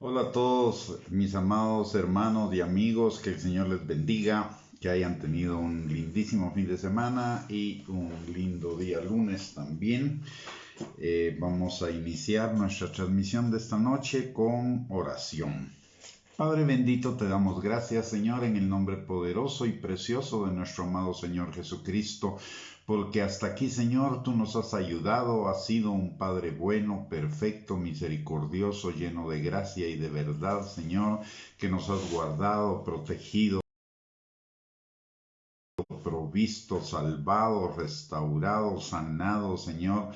Hola a todos mis amados hermanos y amigos, que el Señor les bendiga, que hayan tenido un lindísimo fin de semana y un lindo día lunes también. Vamos a iniciar nuestra transmisión de esta noche con oración. Padre bendito, te damos gracias, Señor, en el nombre poderoso y precioso de nuestro amado Señor Jesucristo, porque hasta aquí, Señor, tú nos has ayudado, has sido un Padre bueno, perfecto, misericordioso, lleno de gracia y de verdad, Señor, que nos has guardado, protegido, provisto, salvado, restaurado, sanado, Señor.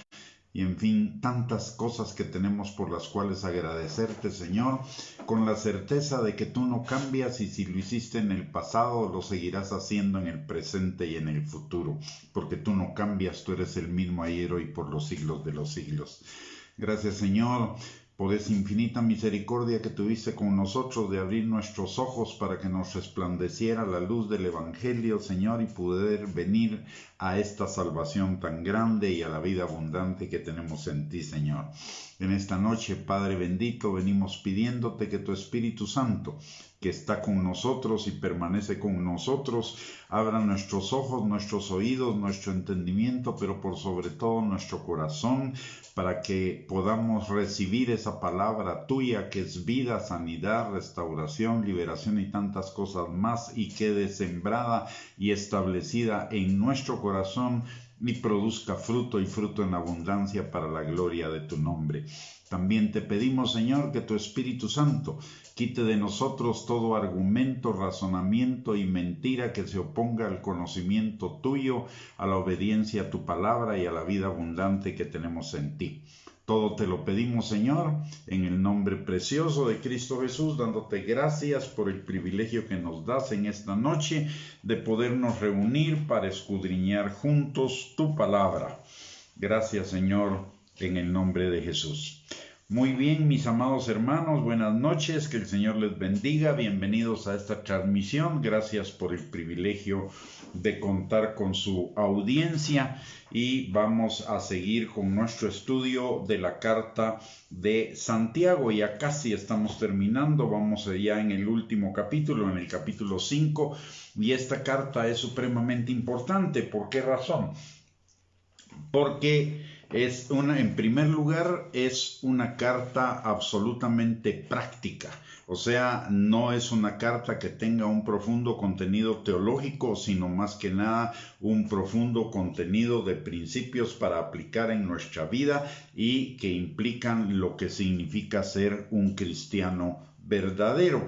Y en fin, tantas cosas que tenemos por las cuales agradecerte, Señor, con la certeza de que tú no cambias y si lo hiciste en el pasado, lo seguirás haciendo en el presente y en el futuro, porque tú no cambias, tú eres el mismo ayer, hoy, por los siglos de los siglos. Gracias, Señor, por esa infinita misericordia que tuviste con nosotros de abrir nuestros ojos para que nos resplandeciera la luz del Evangelio, Señor, y poder venir a esta salvación tan grande y a la vida abundante que tenemos en ti, Señor. En esta noche, Padre bendito, venimos pidiéndote que tu Espíritu Santo, que está con nosotros y permanece con nosotros, abra nuestros ojos, nuestros oídos, nuestro entendimiento, pero por sobre todo nuestro corazón, para que podamos recibir esa palabra tuya que es vida, sanidad, restauración, liberación y tantas cosas más, y quede sembrada y establecida en nuestro corazón y produzca fruto y fruto en abundancia para la gloria de tu nombre. También te pedimos, Señor, que tu Espíritu Santo quite de nosotros todo argumento, razonamiento y mentira que se oponga al conocimiento tuyo, a la obediencia a tu palabra y a la vida abundante que tenemos en ti. Todo te lo pedimos, Señor, en el nombre precioso de Cristo Jesús, dándote gracias por el privilegio que nos das en esta noche de podernos reunir para escudriñar juntos tu palabra. Gracias, Señor, en el nombre de Jesús. Muy bien, mis amados hermanos, buenas noches, que el Señor les bendiga, bienvenidos a esta transmisión, gracias por el privilegio de contar con su audiencia y vamos a seguir con nuestro estudio de la carta de Santiago. Ya casi estamos terminando, vamos ya en el último capítulo, en el capítulo 5, y esta carta es supremamente importante. ¿Por qué razón? Porque en primer lugar, es una carta absolutamente práctica. O sea, no es una carta que tenga un profundo contenido teológico, sino más que nada un profundo contenido de principios para aplicar en nuestra vida y que implican lo que significa ser un cristiano verdadero.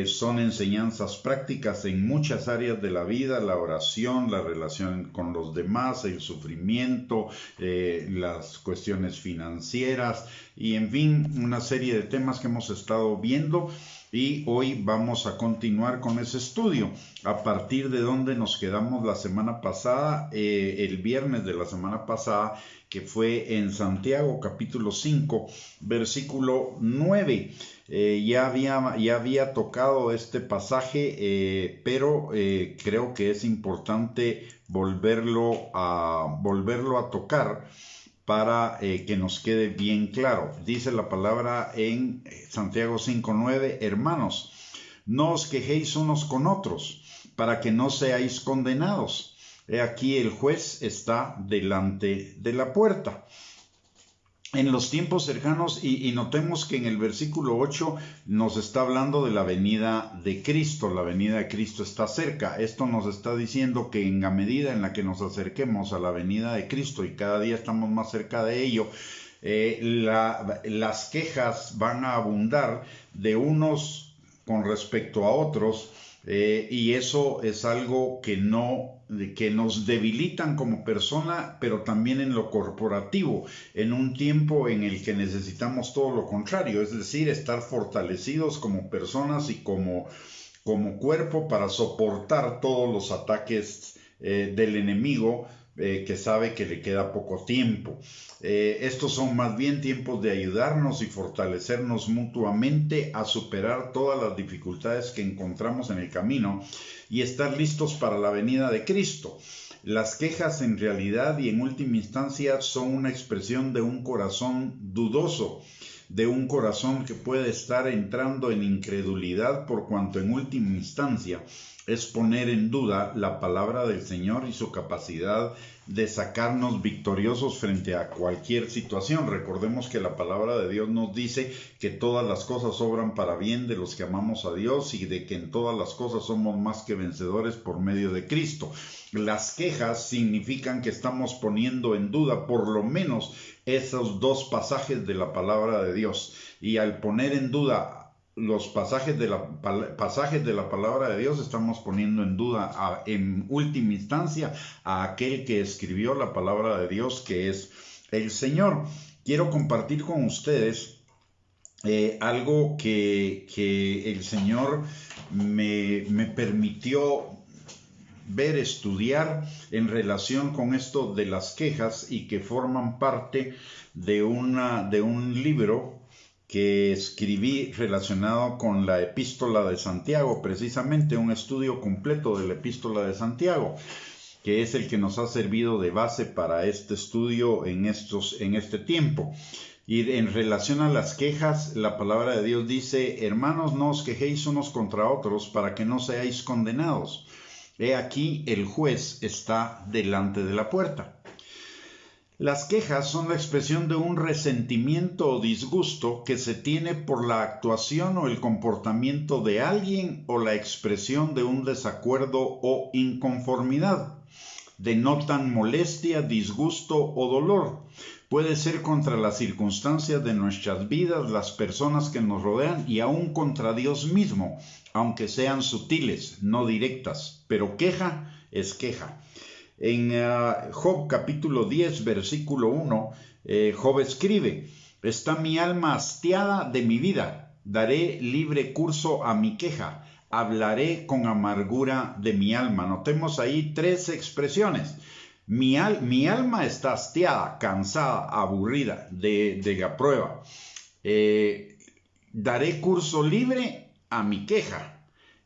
Son enseñanzas prácticas en muchas áreas de la vida: la oración, la relación con los demás, el sufrimiento, las cuestiones financieras y en fin, una serie de temas que hemos estado viendo. Y hoy vamos a continuar con ese estudio a partir de donde nos quedamos la semana pasada, el viernes de la semana pasada, que fue en Santiago capítulo 5, versículo 9. Ya había tocado este pasaje, pero creo que es importante volverlo a tocar para que nos quede bien claro. Dice la palabra en Santiago 5:9: hermanos, no os quejéis unos con otros, para que no seáis condenados. He aquí el juez está delante de la puerta. En los tiempos cercanos, y notemos que en el versículo 8 nos está hablando de la venida de Cristo. La venida de Cristo está cerca. Esto nos está diciendo que en la medida en la que nos acerquemos a la venida de Cristo, y cada día estamos más cerca de ello, las quejas van a abundar de unos con respecto a otros, y eso es algo que nos debilitan como persona, pero también en lo corporativo, en un tiempo en el que necesitamos todo lo contrario, es decir, estar fortalecidos como personas y como cuerpo para soportar todos los ataques del enemigo, que sabe que le queda poco tiempo. Estos son más bien tiempos de ayudarnos y fortalecernos mutuamente a superar todas las dificultades que encontramos en el camino y estar listos para la venida de Cristo. Las quejas, en realidad y en última instancia, son una expresión de un corazón dudoso, de un corazón que puede estar entrando en incredulidad, por cuanto en última instancia es poner en duda la palabra del Señor y su capacidad de sacarnos victoriosos frente a cualquier situación. Recordemos que la palabra de Dios nos dice que todas las cosas obran para bien de los que amamos a Dios y de que en todas las cosas somos más que vencedores por medio de Cristo. Las quejas significan que estamos poniendo en duda por lo menos esos dos pasajes de la palabra de Dios, y al poner en duda los pasajes de la palabra de Dios, estamos poniendo en duda en última instancia a aquel que escribió la palabra de Dios, que es el Señor. Quiero compartir con ustedes algo que el Señor me permitió ver, estudiar en relación con esto de las quejas, y que forman parte de un libro que escribí relacionado con la epístola de Santiago, precisamente un estudio completo de la epístola de Santiago, que es el que nos ha servido de base para este estudio en este tiempo. Y en relación a las quejas, la palabra de Dios dice: hermanos, no os quejéis unos contra otros para que no seáis condenados. He aquí, el juez está delante de la puerta. Las quejas son la expresión de un resentimiento o disgusto que se tiene por la actuación o el comportamiento de alguien, o la expresión de un desacuerdo o inconformidad. Denotan molestia, disgusto o dolor. Puede ser contra las circunstancias de nuestras vidas, las personas que nos rodean y aún contra Dios mismo, aunque sean sutiles, no directas. Pero queja es queja. En Job capítulo 10, versículo 1, Job escribe: está mi alma hastiada de mi vida, daré libre curso a mi queja, hablaré con amargura de mi alma. Notemos ahí tres expresiones. Mi alma está hastiada, cansada, aburrida de la prueba. Daré curso libre a mi queja.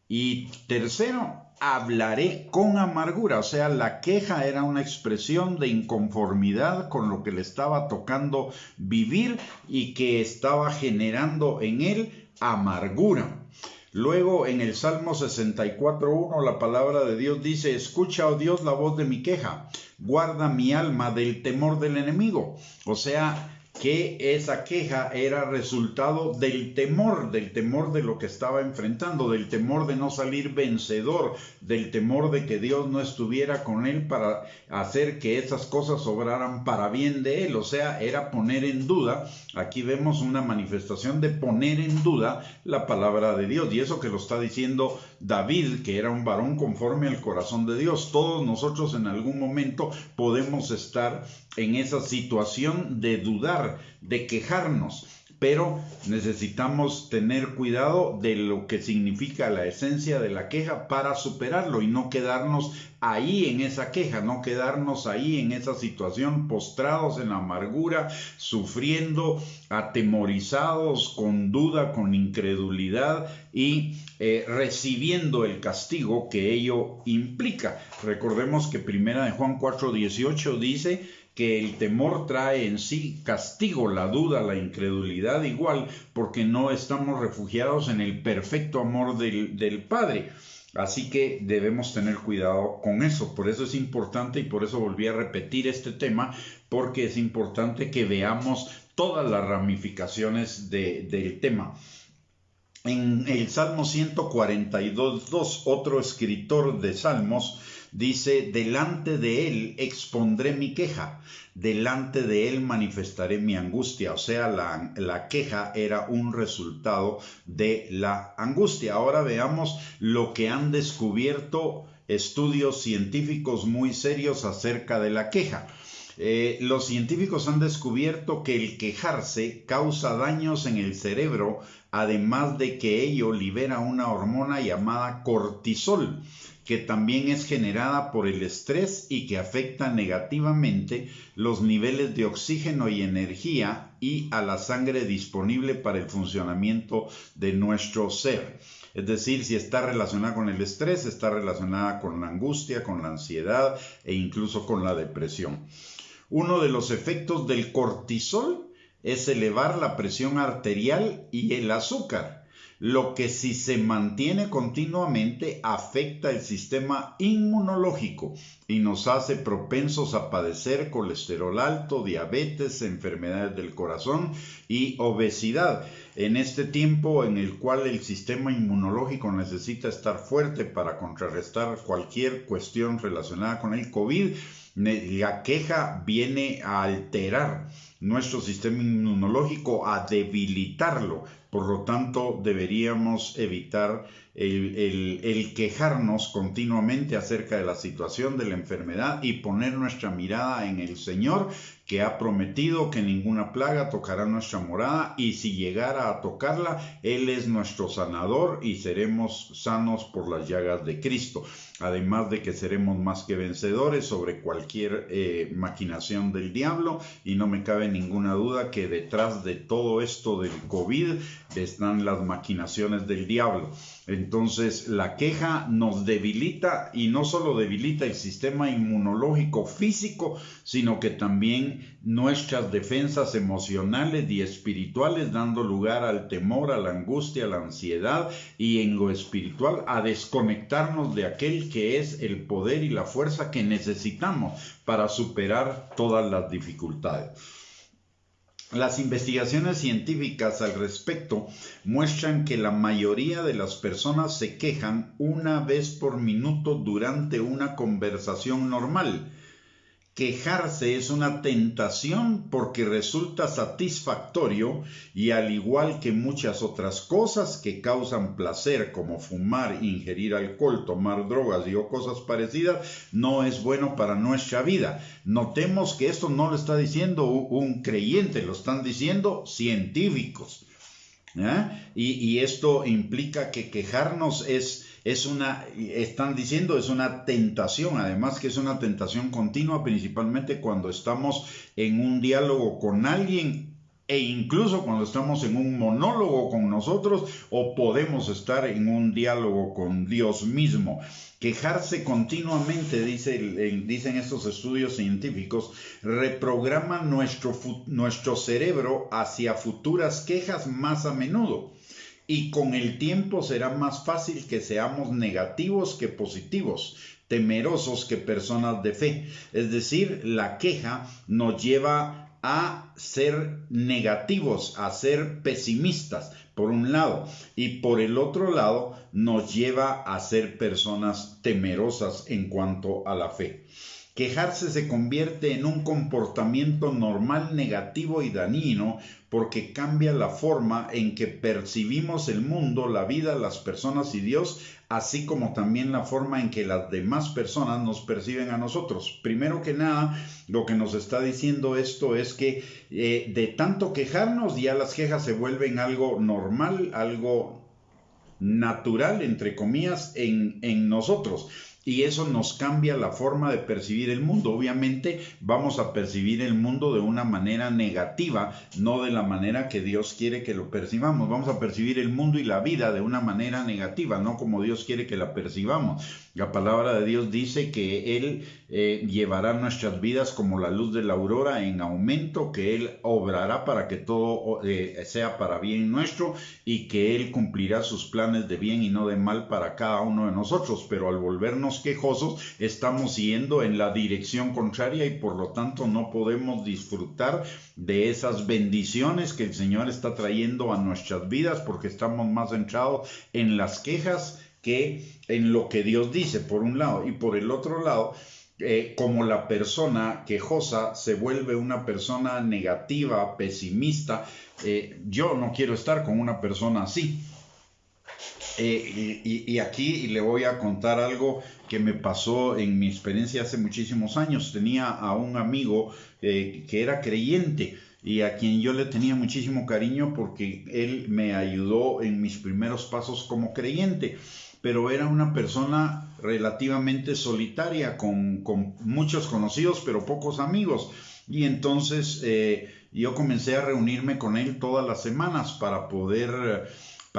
Y tercero, hablaré con amargura. O sea, la queja era una expresión de inconformidad con lo que le estaba tocando vivir y que estaba generando en él amargura. Luego, en el Salmo 64:1, la palabra de Dios dice: escucha, oh Dios, la voz de mi queja, guarda mi alma del temor del enemigo. O sea, que esa queja era resultado del temor de lo que estaba enfrentando, del temor de no salir vencedor, del temor de que Dios no estuviera con él para hacer que esas cosas obraran para bien de él. O sea, era poner en duda. Aquí vemos una manifestación de poner en duda la palabra de Dios, y eso que lo está diciendo David, que era un varón conforme al corazón de Dios. Todos nosotros en algún momento podemos estar en esa situación de dudar, de quejarnos, pero necesitamos tener cuidado de lo que significa la esencia de la queja para superarlo y no quedarnos ahí en esa queja, no quedarnos ahí en esa situación postrados en la amargura, sufriendo, atemorizados, con duda, con incredulidad y recibiendo el castigo que ello implica. Recordemos que 1 Juan 4:18 dice que el temor trae en sí castigo, la duda, la incredulidad igual, porque no estamos refugiados en el perfecto amor del Padre. Así que debemos tener cuidado con eso. Por eso es importante, y por eso volví a repetir este tema, porque es importante que veamos todas las ramificaciones del tema. En el Salmo 142:2, otro escritor de Salmos dice: delante de él expondré mi queja, delante de él manifestaré mi angustia. O sea, la queja era un resultado de la angustia. Ahora veamos lo que han descubierto estudios científicos muy serios acerca de la queja. Los científicos han descubierto que el quejarse causa daños en el cerebro, además de que ello libera una hormona llamada cortisol, que también es generada por el estrés y que afecta negativamente los niveles de oxígeno y energía y a la sangre disponible para el funcionamiento de nuestro ser. Es decir, si está relacionada con el estrés, está relacionada con la angustia, con la ansiedad e incluso con la depresión. Uno de los efectos del cortisol es elevar la presión arterial y el azúcar, lo que si se mantiene continuamente afecta el sistema inmunológico y nos hace propensos a padecer colesterol alto, diabetes, enfermedades del corazón y obesidad. En este tiempo en el cual el sistema inmunológico necesita estar fuerte para contrarrestar cualquier cuestión relacionada con el COVID, la queja viene a alterar nuestro sistema inmunológico, a debilitarlo. Por lo tanto, deberíamos evitar el quejarnos continuamente acerca de la situación de la enfermedad y poner nuestra mirada en el Señor, que ha prometido que ninguna plaga tocará nuestra morada, y si llegara a tocarla, Él es nuestro sanador y seremos sanos por las llagas de Cristo. Además de que seremos más que vencedores sobre cualquier maquinación del diablo, y no me cabe ninguna duda que detrás de todo esto del COVID están las maquinaciones del diablo. Entonces la queja nos debilita, y no solo debilita el sistema inmunológico físico, sino que también nuestras defensas emocionales y espirituales, dando lugar al temor, a la angustia, a la ansiedad, y en lo espiritual a desconectarnos de aquel que es el poder y la fuerza que necesitamos para superar todas las dificultades. Las investigaciones científicas al respecto muestran que la mayoría de las personas se quejan una vez por minuto durante una conversación normal. Quejarse es una tentación porque resulta satisfactorio, y al igual que muchas otras cosas que causan placer, como fumar, ingerir alcohol, tomar drogas y cosas parecidas, no es bueno para nuestra vida. Notemos que esto no lo está diciendo un creyente, lo están diciendo científicos. Y esto implica que quejarnos están diciendo, es una tentación, además que es una tentación continua, principalmente cuando estamos en un diálogo con alguien, e incluso cuando estamos en un monólogo con nosotros, o podemos estar en un diálogo con Dios mismo. Quejarse continuamente, dicen estos estudios científicos, reprograma nuestro cerebro hacia futuras quejas más a menudo. Y con el tiempo será más fácil que seamos negativos que positivos, temerosos que personas de fe. Es decir, la queja nos lleva a ser negativos, a ser pesimistas, por un lado, y por el otro lado nos lleva a ser personas temerosas en cuanto a la fe. Quejarse se convierte en un comportamiento normal, negativo y dañino, porque cambia la forma en que percibimos el mundo, la vida, las personas y Dios, así como también la forma en que las demás personas nos perciben a nosotros. Primero que nada, lo que nos está diciendo esto es que de tanto quejarnos, ya las quejas se vuelven algo normal, algo natural, entre comillas, en nosotros. Y eso nos cambia la forma de percibir el mundo. Obviamente vamos a percibir el mundo de una manera negativa, no de la manera que Dios quiere que lo percibamos. Vamos a percibir el mundo y la vida de una manera negativa, no como Dios quiere que la percibamos. La palabra de Dios dice que Él llevará nuestras vidas como la luz de la aurora en aumento, que Él obrará para que todo sea para bien nuestro, y que Él cumplirá sus planes de bien y no de mal para cada uno de nosotros. Pero al volvernos quejosos, estamos yendo en la dirección contraria, y por lo tanto no podemos disfrutar de esas bendiciones que el Señor está trayendo a nuestras vidas, porque estamos más centrados en las quejas que en lo que Dios dice, por un lado. Y por el otro lado, como la persona quejosa se vuelve una persona negativa, pesimista, yo no quiero estar con una persona así. Y aquí le voy a contar algo que me pasó en mi experiencia hace muchísimos años. Tenía a un amigo que era creyente, y a quien yo le tenía muchísimo cariño porque él me ayudó en mis primeros pasos como creyente. Pero era una persona relativamente solitaria, con muchos conocidos pero pocos amigos. Y entonces yo comencé a reunirme con él todas las semanas para poder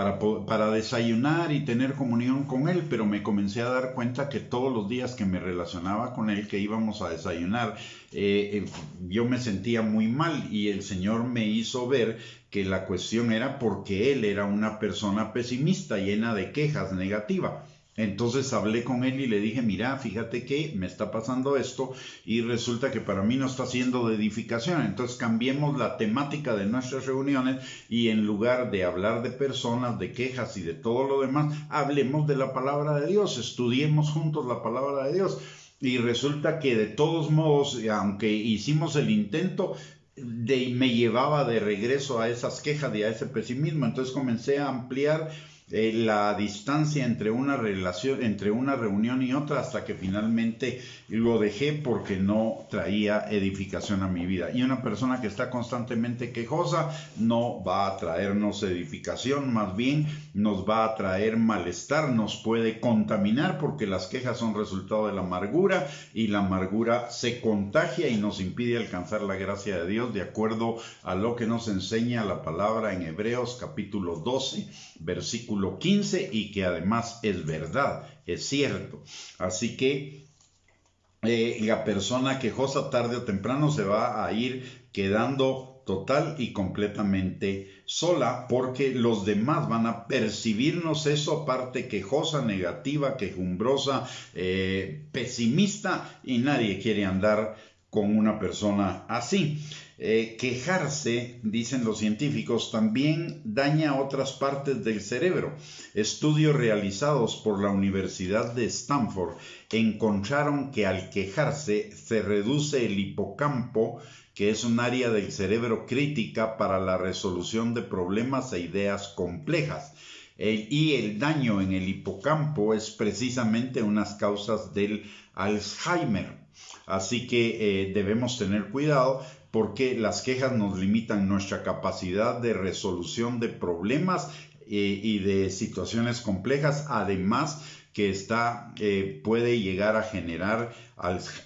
para desayunar y tener comunión con él, pero me comencé a dar cuenta que todos los días que me relacionaba con él, que íbamos a desayunar, yo me sentía muy mal y el Señor me hizo ver que la cuestión era porque él era una persona pesimista, llena de quejas, negativa. Entonces hablé con él y le dije, mira, fíjate que me está pasando esto y resulta que para mí no está siendo de edificación. Entonces cambiemos la temática de nuestras reuniones y en lugar de hablar de personas, de quejas y de todo lo demás, hablemos de la palabra de Dios, estudiemos juntos la palabra de Dios. Y resulta que de todos modos, aunque hicimos el intento, me llevaba de regreso a esas quejas y a ese pesimismo. Entonces comencé a ampliar la distancia entre una reunión y otra, hasta que finalmente lo dejé porque no traía edificación a mi vida. Y una persona que está constantemente quejosa no va a traernos edificación, más bien nos va a traer malestar, nos puede contaminar, porque las quejas son resultado de la amargura y la amargura se contagia y nos impide alcanzar la gracia de Dios, de acuerdo a lo que nos enseña la palabra en Hebreos capítulo 12, versículo 15, y que además es verdad, es cierto. Así que la persona quejosa tarde o temprano se va a ir quedando total y completamente sola, porque los demás van a percibirnos eso, parte quejosa, negativa, quejumbrosa, pesimista, y nadie quiere andar con una persona así. Quejarse, dicen los científicos, también daña otras partes del cerebro. Estudios realizados por la Universidad de Stanford encontraron que al quejarse se reduce el hipocampo, que es un área del cerebro crítica para la resolución de problemas e ideas complejas. Y el daño en el hipocampo es precisamente unas causas del Alzheimer. Así que debemos tener cuidado, porque las quejas nos limitan nuestra capacidad de resolución de problemas y de situaciones complejas, además que puede llegar a generar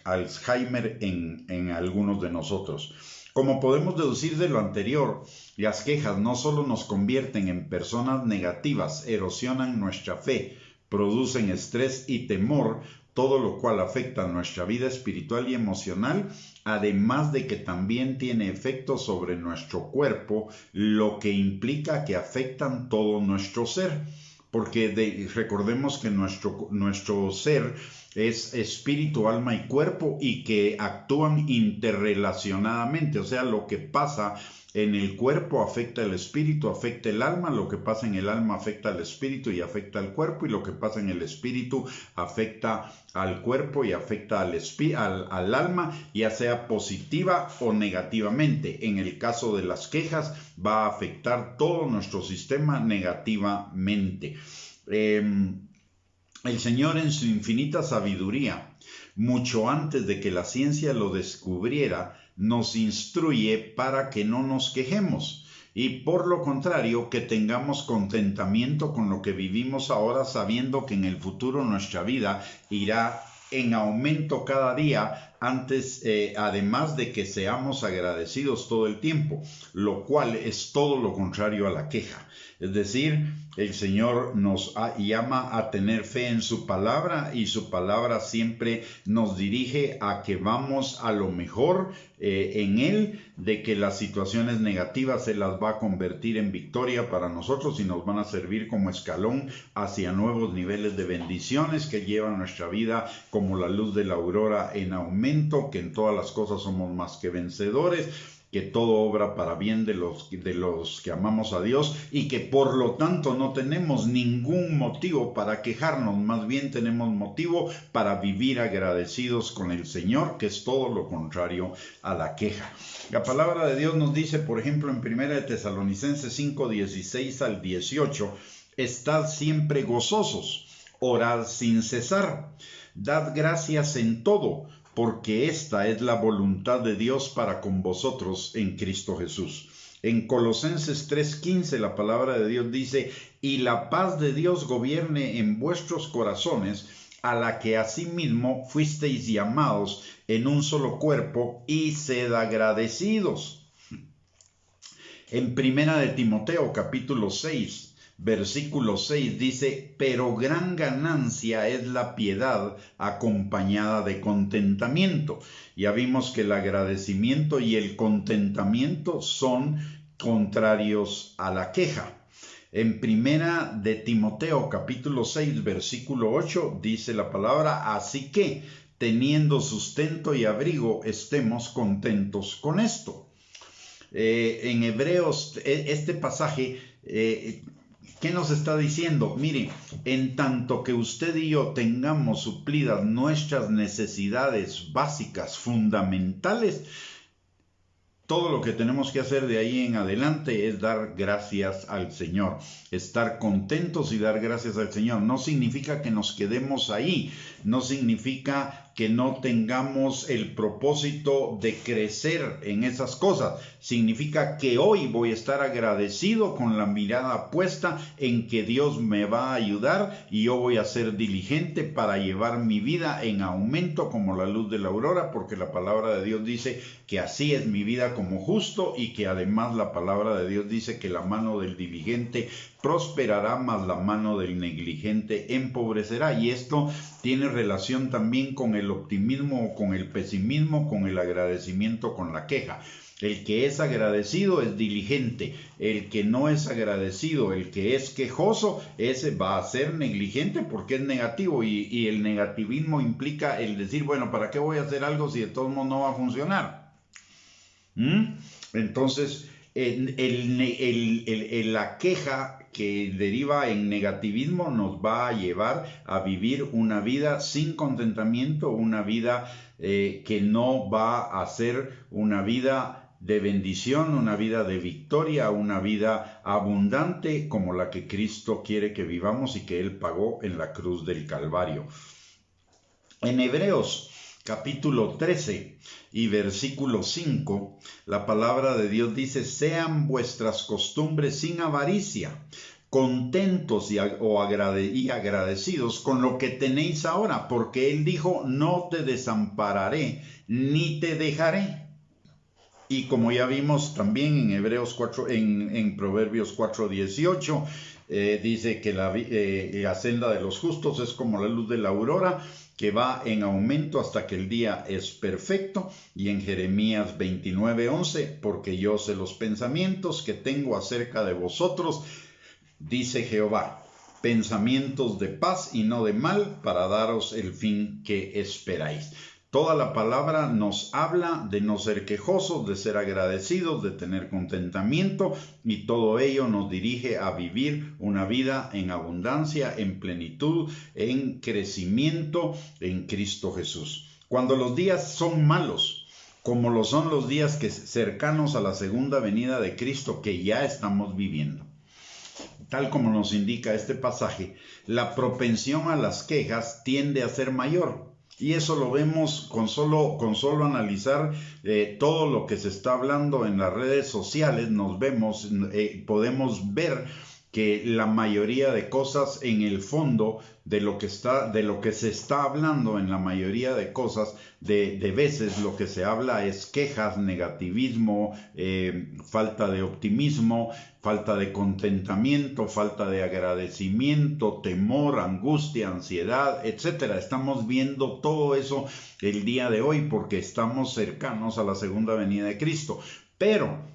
Alzheimer en algunos de nosotros. Como podemos deducir de lo anterior, las quejas no solo nos convierten en personas negativas, erosionan nuestra fe, producen estrés y temor, todo lo cual afecta nuestra vida espiritual y emocional, además de que también tiene efectos sobre nuestro cuerpo, lo que implica que afectan todo nuestro ser. Porque recordemos que nuestro ser es espíritu, alma y cuerpo, y que actúan interrelacionadamente. O sea, lo que pasa en el cuerpo afecta el espíritu, afecta el alma, lo que pasa en el alma afecta al espíritu y afecta al cuerpo, y lo que pasa en el espíritu afecta al cuerpo y afecta al alma, ya sea positiva o negativamente. En el caso de las quejas, va a afectar todo nuestro sistema negativamente. El Señor, en su infinita sabiduría, mucho antes de que la ciencia lo descubriera, nos instruye para que no nos quejemos, y por lo contrario, que tengamos contentamiento con lo que vivimos ahora, sabiendo que en el futuro nuestra vida irá en aumento cada día, además de que seamos agradecidos todo el tiempo, lo cual es todo lo contrario a la queja. Es decir, el Señor nos llama a tener fe en su palabra, y su palabra siempre nos dirige a que vamos a lo mejor en Él, de que las situaciones negativas se las va a convertir en victoria para nosotros y nos van a servir como escalón hacia nuevos niveles de bendiciones que llevan nuestra vida como la luz de la aurora en aumento, que en todas las cosas somos más que vencedores, que todo obra para bien de los que amamos a Dios, y que por lo tanto no tenemos ningún motivo para quejarnos, más bien tenemos motivo para vivir agradecidos con el Señor, que es todo lo contrario a la queja. La palabra de Dios nos dice, por ejemplo, en 1 Tesalonicenses 5, 16 al 18, estad siempre gozosos, orad sin cesar, dad gracias en todo, porque esta es la voluntad de Dios para con vosotros en Cristo Jesús. En Colosenses 3:15 la palabra de Dios dice, y la paz de Dios gobierne en vuestros corazones, a la que asimismo fuisteis llamados en un solo cuerpo, y sed agradecidos. En 1 Timoteo capítulo 6, versículo 6 dice, pero gran ganancia es la piedad acompañada de contentamiento. Ya vimos que el agradecimiento y el contentamiento son contrarios a la queja. En primera de Timoteo capítulo 6 versículo 8 dice la palabra, así que teniendo sustento y abrigo estemos contentos con esto. En Hebreos, este pasaje, ¿qué nos está diciendo? Mire, en tanto que usted y yo tengamos suplidas nuestras necesidades básicas, fundamentales, todo lo que tenemos que hacer de ahí en adelante es dar gracias al Señor, estar contentos y dar gracias al Señor. No significa que nos quedemos ahí, no significa que no tengamos el propósito de crecer en esas cosas. Significa que hoy voy a estar agradecido con la mirada puesta en que Dios me va a ayudar y yo voy a ser diligente para llevar mi vida en aumento como la luz de la aurora, porque la palabra de Dios dice que así es mi vida como justo y que además la palabra de Dios dice que la mano del diligente prosperará, mas la mano del negligente empobrecerá. Y esto tiene relación también con el optimismo, con el pesimismo, con el agradecimiento, con la queja. El que es agradecido es diligente, el que no es agradecido, el que es quejoso, ese va a ser negligente porque es negativo y el negativismo implica el decir, bueno, ¿para qué voy a hacer algo si de todos modos no va a funcionar? Entonces, la queja que deriva en negativismo nos va a llevar a vivir una vida sin contentamiento, una vida que no va a ser una vida de bendición, una vida de victoria, una vida abundante como la que Cristo quiere que vivamos y que Él pagó en la cruz del Calvario. En Hebreos capítulo 13 y versículo 5, la palabra de Dios dice, sean vuestras costumbres sin avaricia, contentos y agradecidos con lo que tenéis ahora, porque Él dijo, no te desampararé ni te dejaré. Y como ya vimos también en Hebreos 4, en Proverbios 4:18, dice que la senda de los justos es como la luz de la aurora, que va en aumento hasta que el día es perfecto. Y en Jeremías 29:11, porque yo sé los pensamientos que tengo acerca de vosotros, dice Jehová, pensamientos de paz y no de mal, para daros el fin que esperáis. Toda la palabra nos habla de no ser quejosos, de ser agradecidos, de tener contentamiento, y todo ello nos dirige a vivir una vida en abundancia, en plenitud, en crecimiento en Cristo Jesús. Cuando los días son malos, como lo son los días cercanos a la segunda venida de Cristo que ya estamos viviendo, tal como nos indica este pasaje, la propensión a las quejas tiende a ser mayor. Y eso lo vemos con solo analizar todo lo que se está hablando en las redes sociales. Podemos ver que la mayoría de cosas en el fondo de lo que se está hablando, en la mayoría de cosas, de veces lo que se habla es quejas, negativismo, falta de optimismo, falta de contentamiento, falta de agradecimiento, temor, angustia, ansiedad, etcétera. Estamos viendo todo eso el día de hoy porque estamos cercanos a la segunda venida de Cristo. Pero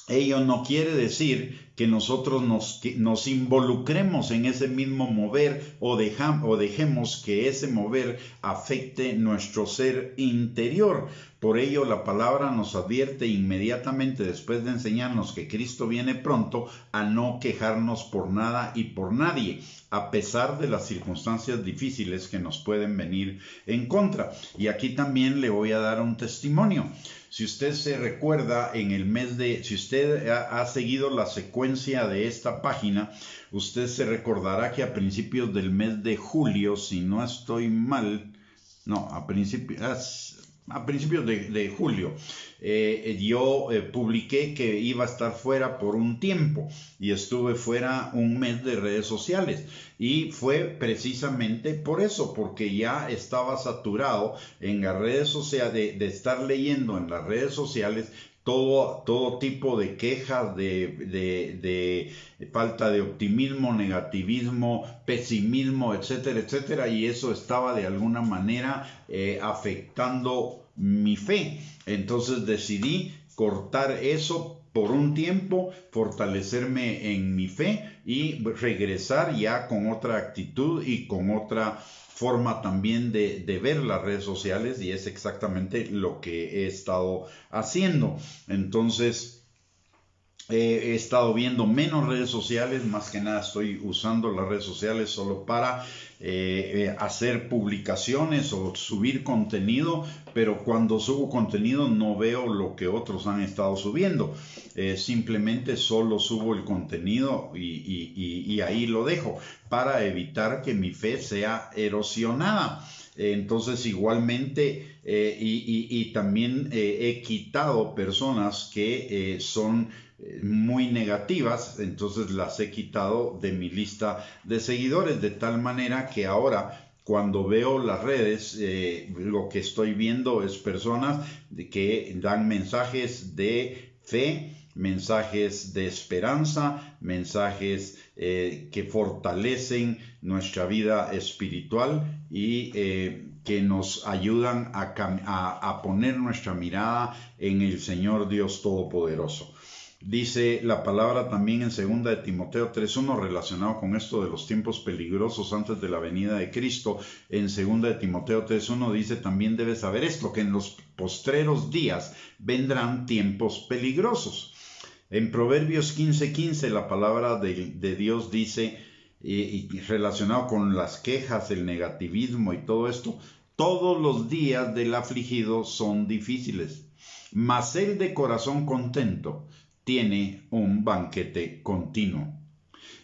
ello no quiere decir que nosotros nos involucremos en ese mismo mover o dejemos que ese mover afecte nuestro ser interior. Por ello la palabra nos advierte inmediatamente después de enseñarnos que Cristo viene pronto a no quejarnos por nada y por nadie, a pesar de las circunstancias difíciles que nos pueden venir en contra. Y aquí también le voy a dar un testimonio. Si usted se recuerda, si usted ha seguido la secuencia de esta página, usted se recordará que a principios del mes de julio, si no estoy mal, a principios de julio, yo publiqué que iba a estar fuera por un tiempo y estuve fuera un mes de redes sociales, y fue precisamente por eso, porque ya estaba saturado en las redes sociales de estar leyendo en las redes sociales todo tipo de quejas, de falta de optimismo, negativismo, pesimismo, etcétera, etcétera, y eso estaba de alguna manera afectando mi fe. Entonces decidí cortar eso por un tiempo, fortalecerme en mi fe y regresar ya con otra actitud y con otra forma también de ver las redes sociales, y es exactamente lo que he estado haciendo. Entonces he estado viendo menos redes sociales, más que nada estoy usando las redes sociales solo para hacer publicaciones o subir contenido, pero cuando subo contenido no veo lo que otros han estado subiendo, simplemente solo subo el contenido y ahí lo dejo para evitar que mi fe sea erosionada. Entonces igualmente y también he quitado personas que son muy negativas, entonces las he quitado de mi lista de seguidores, de tal manera que ahora cuando veo las redes, lo que estoy viendo es personas que dan mensajes de fe, mensajes de esperanza, mensajes que fortalecen nuestra vida espiritual y que nos ayudan a poner nuestra mirada en el Señor Dios Todopoderoso. Dice la palabra también en 2 de Timoteo 3:1 relacionado con esto de los tiempos peligrosos antes de la venida de Cristo. En 2 de Timoteo 3:1 dice: también debes saber esto, que en los postreros días vendrán tiempos peligrosos. En Proverbios 15:15 la palabra de Dios dice, y relacionado con las quejas, el negativismo y todo esto: todos los días del afligido son difíciles, mas el de corazón contento tiene un banquete continuo.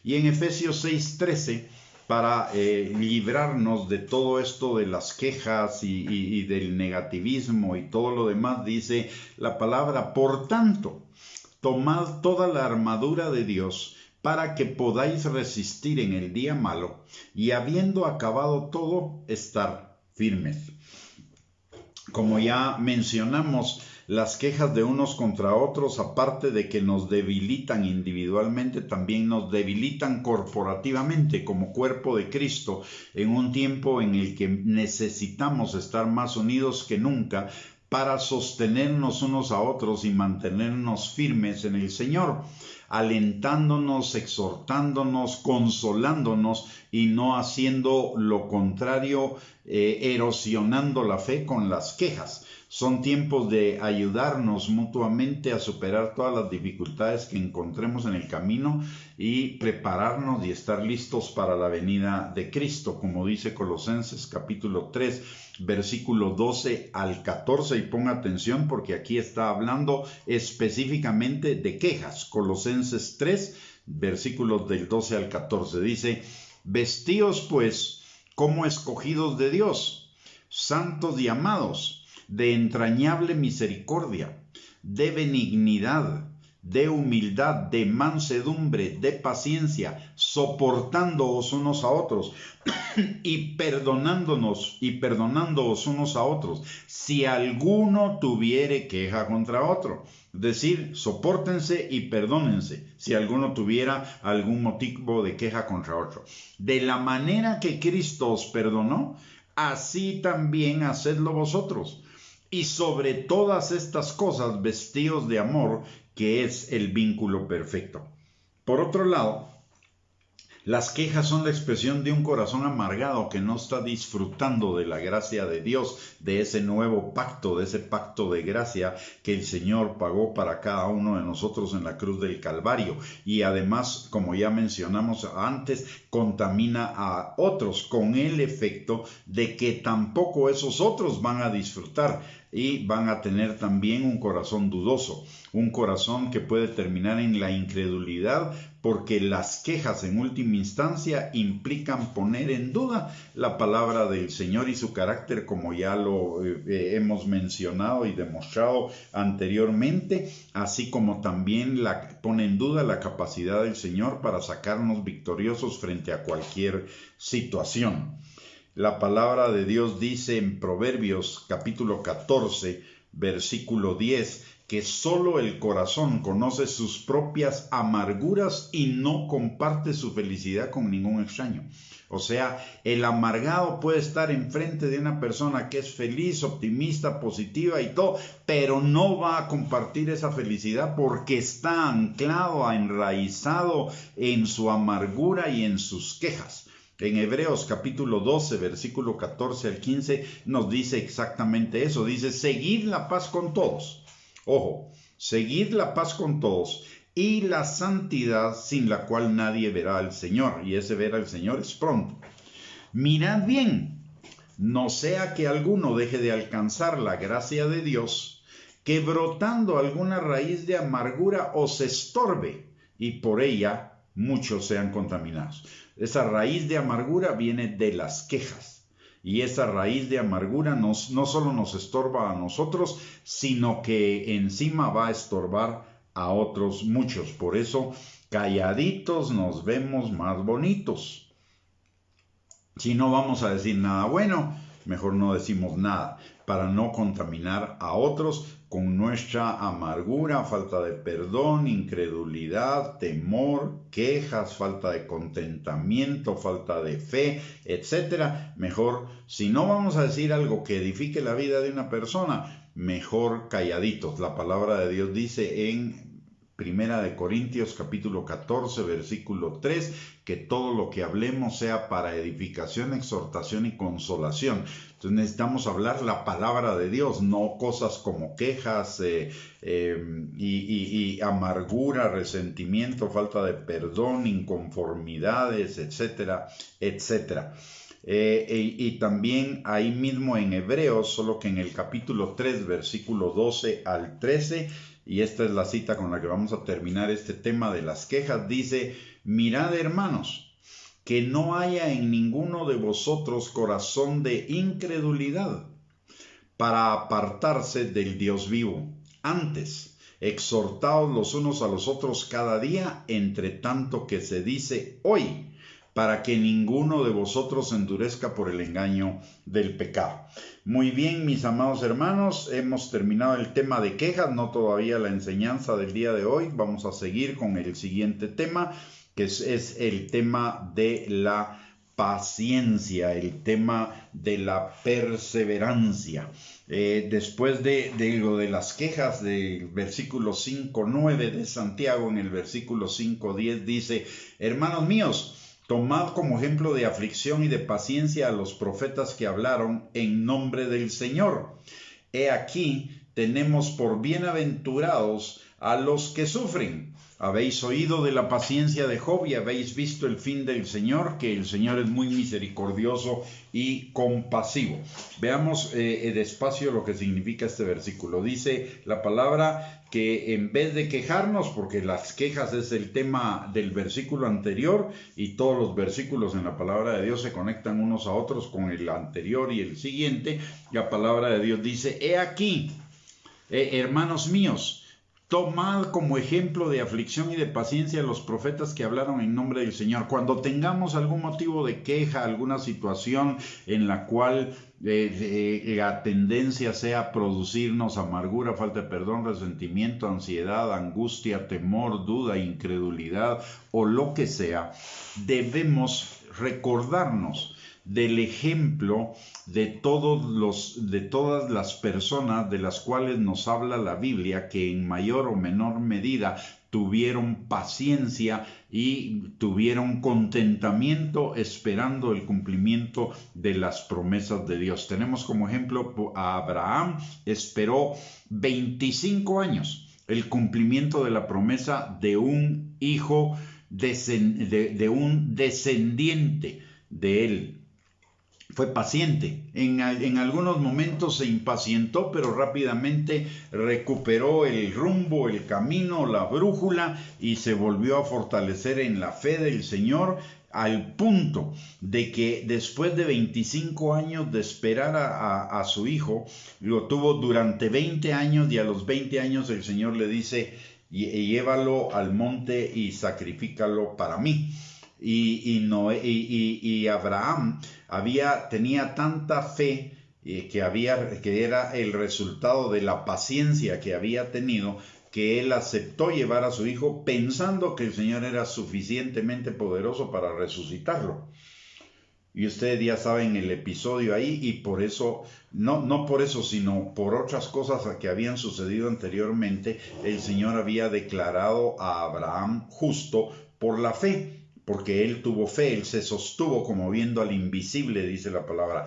Y en Efesios 6:13, para librarnos de todo esto de las quejas y del negativismo y todo lo demás, dice la palabra: por tanto, tomad toda la armadura de Dios para que podáis resistir en el día malo, y habiendo acabado todo, estar firmes. Como ya mencionamos, las quejas de unos contra otros, aparte de que nos debilitan individualmente, también nos debilitan corporativamente como cuerpo de Cristo, en un tiempo en el que necesitamos estar más unidos que nunca para sostenernos unos a otros y mantenernos firmes en el Señor, alentándonos, exhortándonos, consolándonos y no haciendo lo contrario, erosionando la fe con las quejas. Son tiempos de ayudarnos mutuamente a superar todas las dificultades que encontremos en el camino y prepararnos y estar listos para la venida de Cristo, como dice Colosenses capítulo 3, versículo 12 al 14. Y ponga atención porque aquí está hablando específicamente de quejas. Colosenses 3, versículos del 12 al 14. Dice: vestíos pues como escogidos de Dios, santos y amados, de entrañable misericordia, de benignidad, de humildad, de mansedumbre, de paciencia, soportándoos unos a otros y perdonándoos unos a otros, si alguno tuviere queja contra otro. Es decir, sopórtense y perdónense si alguno tuviera algún motivo de queja contra otro. De la manera que Cristo os perdonó, así también hacedlo vosotros. Y sobre todas estas cosas vestíos de amor, que es el vínculo perfecto. Por otro lado, las quejas son la expresión de un corazón amargado que no está disfrutando de la gracia de Dios, de ese nuevo pacto, de ese pacto de gracia que el Señor pagó para cada uno de nosotros en la cruz del Calvario. Y además, como ya mencionamos antes, contamina a otros con el efecto de que tampoco esos otros van a disfrutar y van a tener también un corazón dudoso, un corazón que puede terminar en la incredulidad, porque las quejas en última instancia implican poner en duda la palabra del Señor y su carácter, como ya lo hemos mencionado y demostrado anteriormente, así como también pone en duda la capacidad del Señor para sacarnos victoriosos frente a cualquier situación. La palabra de Dios dice en Proverbios capítulo 14, versículo 10, que solo el corazón conoce sus propias amarguras y no comparte su felicidad con ningún extraño. O sea, el amargado puede estar enfrente de una persona que es feliz, optimista, positiva y todo, pero no va a compartir esa felicidad porque está anclado, enraizado en su amargura y en sus quejas. En Hebreos capítulo 12, versículo 14 al 15, nos dice exactamente eso. Dice, seguid la paz con todos. Ojo, seguid la paz con todos y la santidad sin la cual nadie verá al Señor. Y ese ver al Señor es pronto. Mirad bien, no sea que alguno deje de alcanzar la gracia de Dios, que brotando alguna raíz de amargura os estorbe y por ella muchos sean contaminados. Esa raíz de amargura viene de las quejas. Y esa raíz de amargura no solo nos estorba a nosotros, sino que encima va a estorbar a otros muchos. Por eso, calladitos nos vemos más bonitos. Si no vamos a decir nada bueno, mejor no decimos nada, para no contaminar a otros con nuestra amargura, falta de perdón, incredulidad, temor, quejas, falta de contentamiento, falta de fe, etc. Mejor, si no vamos a decir algo que edifique la vida de una persona, mejor calladitos. La palabra de Dios dice en Primera de Corintios capítulo 14 versículo 3 que todo lo que hablemos sea para edificación, exhortación y consolación. Entonces necesitamos hablar la palabra de Dios, no cosas como quejas y amargura, resentimiento, falta de perdón, inconformidades, etcétera, etcétera. Y también ahí mismo en Hebreos, solo que en el capítulo 3 versículo 12 al 13, y esta es la cita con la que vamos a terminar este tema de las quejas, dice, mirad hermanos, que no haya en ninguno de vosotros corazón de incredulidad para apartarse del Dios vivo. Antes, exhortaos los unos a los otros cada día, entre tanto que se dice hoy, para que ninguno de vosotros se endurezca por el engaño del pecado. Muy bien, mis amados hermanos, hemos terminado el tema de quejas, no todavía la enseñanza del día de hoy. Vamos a seguir con el siguiente tema, que es el tema de la paciencia, el tema de la perseverancia. Después de lo de las quejas del versículo 5:9 de Santiago, en el versículo 5:10 dice, hermanos míos, tomad como ejemplo de aflicción y de paciencia a los profetas que hablaron en nombre del Señor. He aquí, tenemos por bienaventurados a los que sufren. Habéis oído de la paciencia de Job y habéis visto el fin del Señor, que el Señor es muy misericordioso y compasivo. Veamos despacio lo que significa este versículo. Dice la palabra que en vez de quejarnos, porque las quejas es el tema del versículo anterior y todos los versículos en la palabra de Dios se conectan unos a otros con el anterior y el siguiente, la palabra de Dios dice, he aquí, hermanos míos, tomad como ejemplo de aflicción y de paciencia a los profetas que hablaron en nombre del Señor. Cuando tengamos algún motivo de queja, alguna situación en la cual la tendencia sea producirnos amargura, falta de perdón, resentimiento, ansiedad, angustia, temor, duda, incredulidad o lo que sea, debemos recordarnos del ejemplo de todas las personas de las cuales nos habla la Biblia, que en mayor o menor medida tuvieron paciencia y tuvieron contentamiento esperando el cumplimiento de las promesas de Dios. Tenemos como ejemplo a Abraham, esperó 25 años el cumplimiento de la promesa de un hijo, de un descendiente de él. Fue paciente, en algunos momentos se impacientó, pero rápidamente recuperó el rumbo, el camino, la brújula y se volvió a fortalecer en la fe del Señor, al punto de que después de 25 años de esperar a su hijo, lo tuvo durante 20 años y a los 20 años el Señor le dice, llévalo al monte y sacrifícalo para mí. Y Abraham tenía tanta fe que era el resultado de la paciencia que había tenido, que él aceptó llevar a su hijo pensando que el Señor era suficientemente poderoso para resucitarlo. Y ustedes ya saben el episodio ahí, y por eso, no por eso, sino por otras cosas que habían sucedido anteriormente, el Señor había declarado a Abraham justo por la fe, porque él tuvo fe, él se sostuvo como viendo al invisible, dice la palabra.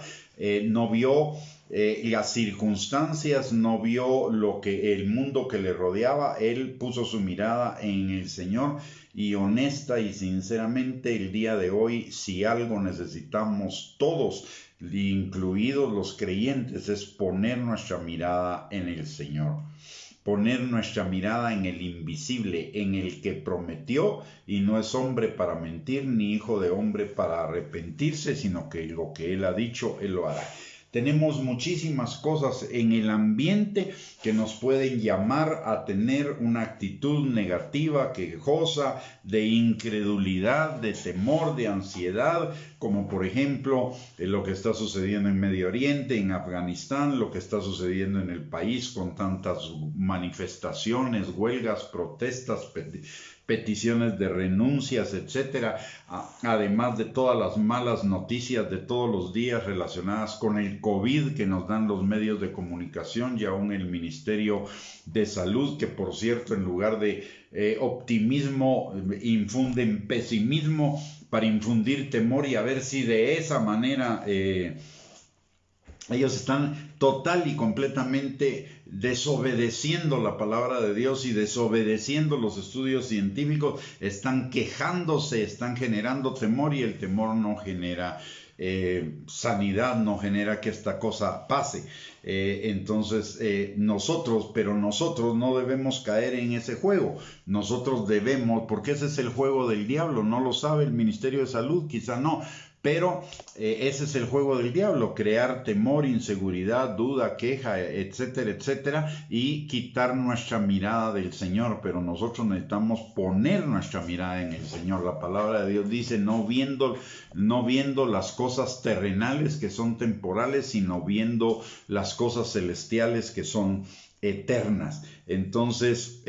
No vio las circunstancias, no vio el mundo que le rodeaba, él puso su mirada en el Señor. Y honesta y sinceramente, el día de hoy, si algo necesitamos todos, incluidos los creyentes, es poner nuestra mirada en el Señor. Poner nuestra mirada en el invisible, en el que prometió y no es hombre para mentir, ni hijo de hombre para arrepentirse, sino que lo que él ha dicho, él lo hará. Tenemos muchísimas cosas en el ambiente que nos pueden llamar a tener una actitud negativa, quejosa, de incredulidad, de temor, de ansiedad, como por ejemplo lo que está sucediendo en Medio Oriente, en Afganistán, lo que está sucediendo en el país con tantas manifestaciones, huelgas, protestas, peticiones de renuncias, etcétera, además de todas las malas noticias de todos los días relacionadas con el COVID que nos dan los medios de comunicación y aún el Ministerio de Salud, que por cierto, en lugar de optimismo, infunden pesimismo para infundir temor, y a ver si de esa manera ellos están total y completamente desobedeciendo la palabra de Dios y desobedeciendo los estudios científicos, están quejándose, están generando temor, y el temor no genera sanidad, no genera que esta cosa pase. Entonces nosotros no debemos caer en ese juego. Nosotros debemos, porque ese es el juego del diablo. No lo sabe el Ministerio de Salud, quizá no, pero ese es el juego del diablo: crear temor, inseguridad, duda, queja, etcétera, etcétera, y quitar nuestra mirada del Señor. Pero nosotros necesitamos poner nuestra mirada en el Señor. La palabra de Dios dice, no viendo las cosas terrenales que son temporales, sino viendo las cosas celestiales que son eternas. Entonces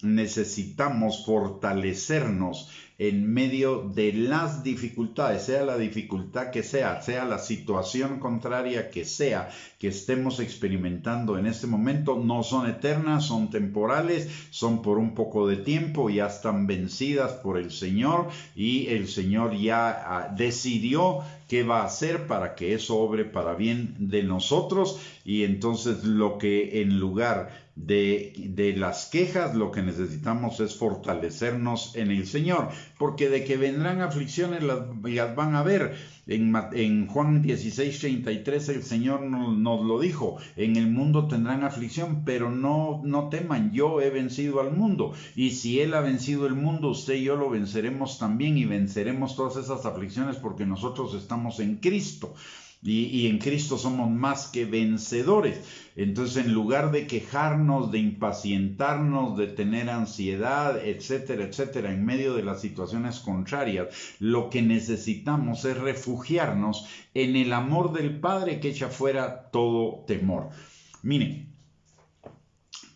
necesitamos fortalecernos en medio de las dificultades, sea la dificultad que sea la situación contraria que sea, que estemos experimentando en este momento. No son eternas, son temporales, son por un poco de tiempo, ya están vencidas por el Señor, y el Señor ya decidió qué va a hacer para que eso obre para bien de nosotros. Y entonces lo que en lugar de las quejas, lo que necesitamos es fortalecernos en el Señor, porque de que vendrán aflicciones las van a ver. En Juan 16:33 el Señor nos lo dijo: en el mundo tendrán aflicción, pero no teman, yo he vencido al mundo. Y si Él ha vencido el mundo, usted y yo lo venceremos también, y venceremos todas esas aflicciones porque nosotros estamos en Cristo. Y en Cristo somos más que vencedores. Entonces, en lugar de quejarnos, de impacientarnos, de tener ansiedad, etcétera, etcétera, en medio de las situaciones contrarias, lo que necesitamos es refugiarnos en el amor del Padre que echa fuera todo temor. Miren,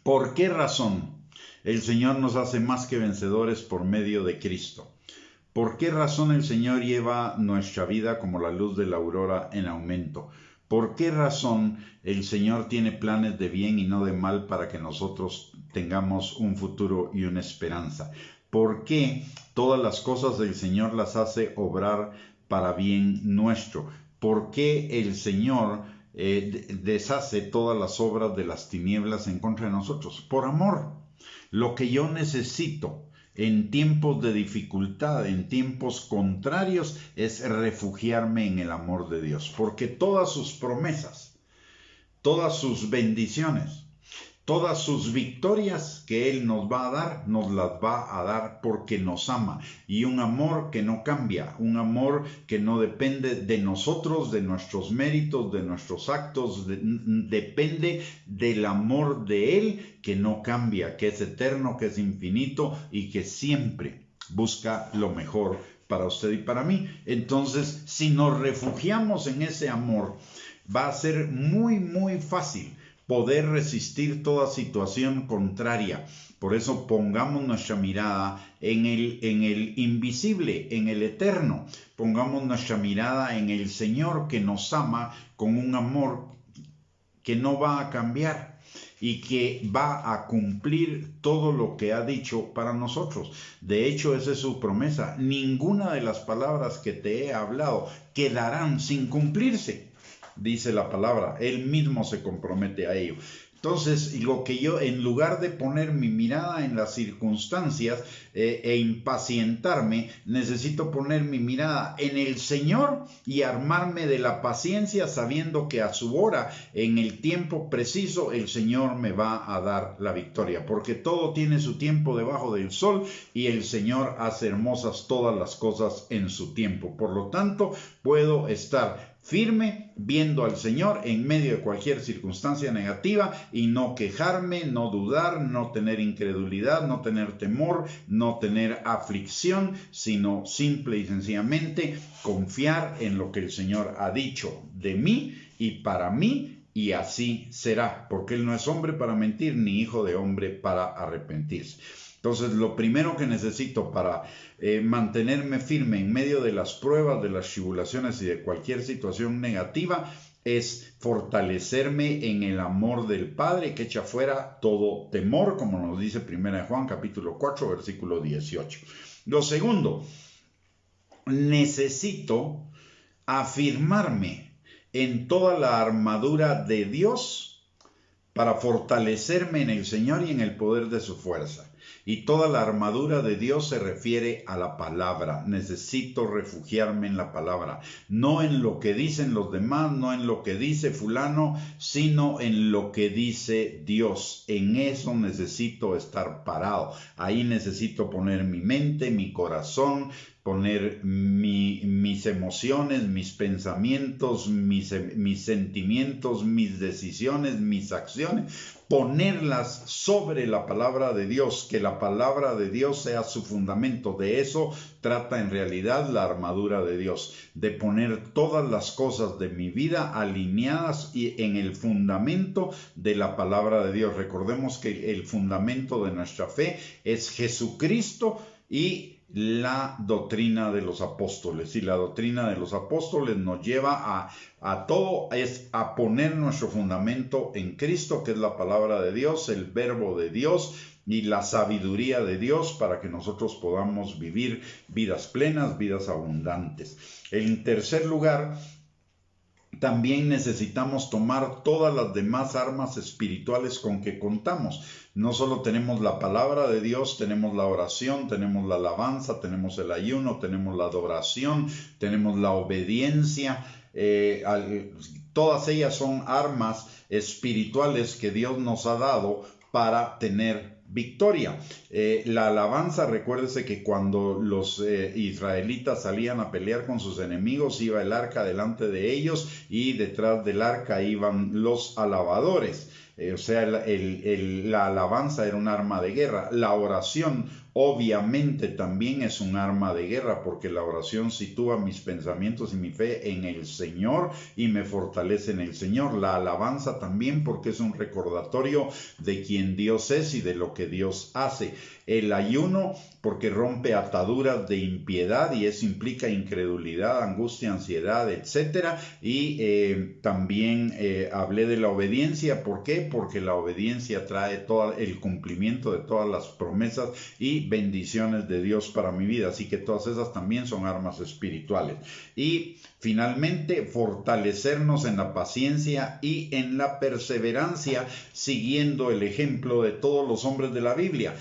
¿por qué razón el Señor nos hace más que vencedores por medio de Cristo? ¿Por qué razón el Señor lleva nuestra vida como la luz de la aurora en aumento? ¿Por qué razón el Señor tiene planes de bien y no de mal para que nosotros tengamos un futuro y una esperanza? ¿Por qué todas las cosas del Señor las hace obrar para bien nuestro? ¿Por qué el Señor deshace todas las obras de las tinieblas en contra de nosotros? Por amor. Lo que yo necesito en tiempos de dificultad, en tiempos contrarios, es refugiarme en el amor de Dios, porque todas sus promesas, todas sus bendiciones, todas sus victorias que Él nos va a dar, nos las va a dar porque nos ama. Y un amor que no cambia, un amor que no depende de nosotros, de nuestros méritos, de nuestros actos, depende del amor de Él, que no cambia, que es eterno, que es infinito y que siempre busca lo mejor para usted y para mí. Entonces, si nos refugiamos en ese amor, va a ser muy fácil poder resistir toda situación contraria. Por eso pongamos nuestra mirada en el invisible, en el eterno. Pongamos nuestra mirada en el Señor que nos ama con un amor que no va a cambiar y que va a cumplir todo lo que ha dicho para nosotros. De hecho, esa es su promesa. Ninguna de las palabras que te he hablado quedarán sin cumplirse, dice la palabra. Él mismo se compromete a ello. Entonces, lo que yo, en lugar de poner mi mirada en las circunstancias e impacientarme, necesito poner mi mirada en el Señor y armarme de la paciencia, sabiendo que a su hora, en el tiempo preciso, el Señor me va a dar la victoria, porque todo tiene su tiempo debajo del sol y el Señor hace hermosas todas las cosas en su tiempo. Por lo tanto, puedo estar firme viendo al Señor en medio de cualquier circunstancia negativa y no quejarme, no dudar, no tener incredulidad, no tener temor, no tener aflicción, sino simple y sencillamente confiar en lo que el Señor ha dicho de mí y para mí, y así será, porque Él no es hombre para mentir, ni hijo de hombre para arrepentirse. Entonces, lo primero que necesito para mantenerme firme en medio de las pruebas, de las tribulaciones y de cualquier situación negativa es fortalecerme en el amor del Padre que echa fuera todo temor, como nos dice 1 Juan capítulo 4, versículo 18. Lo segundo, necesito afirmarme en toda la armadura de Dios para fortalecerme en el Señor y en el poder de su fuerza. Y toda la armadura de Dios se refiere a la palabra. Necesito refugiarme en la palabra. No en lo que dicen los demás, no en lo que dice fulano, sino en lo que dice Dios. En eso necesito estar parado. Ahí necesito poner mi mente, mi corazón, poner mis emociones, mis pensamientos, mis sentimientos, mis decisiones, mis acciones, ponerlas sobre la palabra de Dios, que la palabra de Dios sea su fundamento. De eso trata en realidad la armadura de Dios, de poner todas las cosas de mi vida alineadas y en el fundamento de la palabra de Dios. Recordemos que el fundamento de nuestra fe es Jesucristo y la doctrina de los apóstoles. Y la doctrina de los apóstoles nos lleva a todo, es a poner nuestro fundamento en Cristo, que es la palabra de Dios, el verbo de Dios y la sabiduría de Dios para que nosotros podamos vivir vidas plenas, vidas abundantes. En tercer lugar, también necesitamos tomar todas las demás armas espirituales con que contamos. No solo tenemos la palabra de Dios, tenemos la oración, tenemos la alabanza, tenemos el ayuno, tenemos la adoración, tenemos la obediencia. Todas ellas son armas espirituales que Dios nos ha dado para tener victoria. La alabanza, recuérdese que cuando los israelitas salían a pelear con sus enemigos, iba el arca delante de ellos y detrás del arca iban los alabadores. O sea, la alabanza era un arma de guerra. La oración obviamente también es un arma de guerra, porque la oración sitúa mis pensamientos y mi fe en el Señor y me fortalece en el Señor. La alabanza también, porque es un recordatorio de quién Dios es y de lo que Dios hace. El ayuno, porque rompe ataduras de impiedad y eso implica incredulidad, angustia, ansiedad, etc. Y también hablé de la obediencia. ¿Por qué? Porque la obediencia trae todo el cumplimiento de todas las promesas y bendiciones de Dios para mi vida. Así que todas esas también son armas espirituales. Y finalmente, fortalecernos en la paciencia y en la perseverancia, siguiendo el ejemplo de todos los hombres de la Biblia.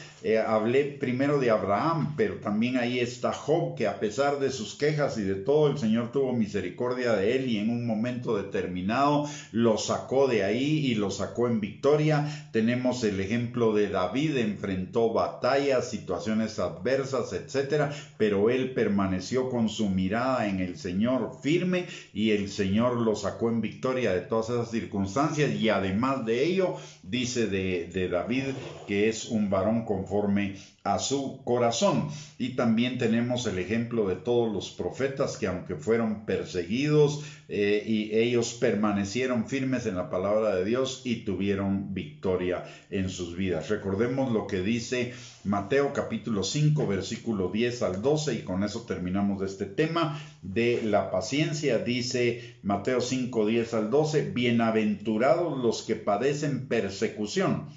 Hablé primero de Abraham, pero también ahí está Job, que a pesar de sus quejas y de todo, el Señor tuvo misericordia de él y en un momento determinado lo sacó de ahí y lo sacó en victoria. Tenemos el ejemplo de David, enfrentó batallas, situaciones adversas, etcétera, pero él permaneció con su mirada en el Señor firme y el Señor lo sacó en victoria de todas esas circunstancias. Y además de ello, dice de David que es un varón conforme a su corazón. Y también tenemos el ejemplo de todos los profetas que, aunque fueron perseguidos, y ellos permanecieron firmes en la palabra de Dios y tuvieron victoria en sus vidas. Recordemos lo que dice Mateo capítulo 5 versículo 10 al 12, y con eso terminamos este tema de la paciencia. Dice Mateo 5, 10 al 12: bienaventurados los que padecen persecución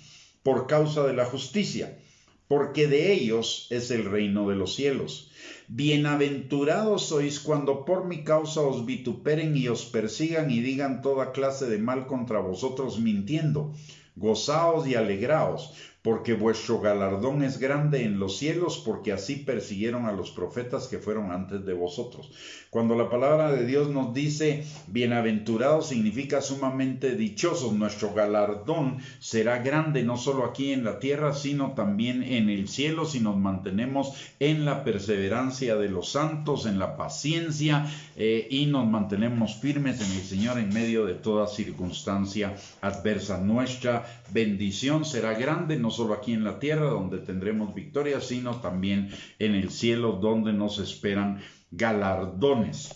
por causa de la justicia, porque de ellos es el reino de los cielos. Bienaventurados sois cuando por mi causa os vituperen y os persigan y digan toda clase de mal contra vosotros mintiendo. Gozaos y alegraos, porque vuestro galardón es grande en los cielos, porque así persiguieron a los profetas que fueron antes de vosotros. Cuando la palabra de Dios nos dice bienaventurados, significa sumamente dichosos. Nuestro galardón será grande no solo aquí en la tierra, sino también en el cielo, si nos mantenemos en la perseverancia de los santos, en la paciencia, y nos mantenemos firmes en el Señor en medio de toda circunstancia adversa. Nuestra bendición será grande no solo aquí en la tierra, donde tendremos victoria, sino también en el cielo, donde nos esperan galardones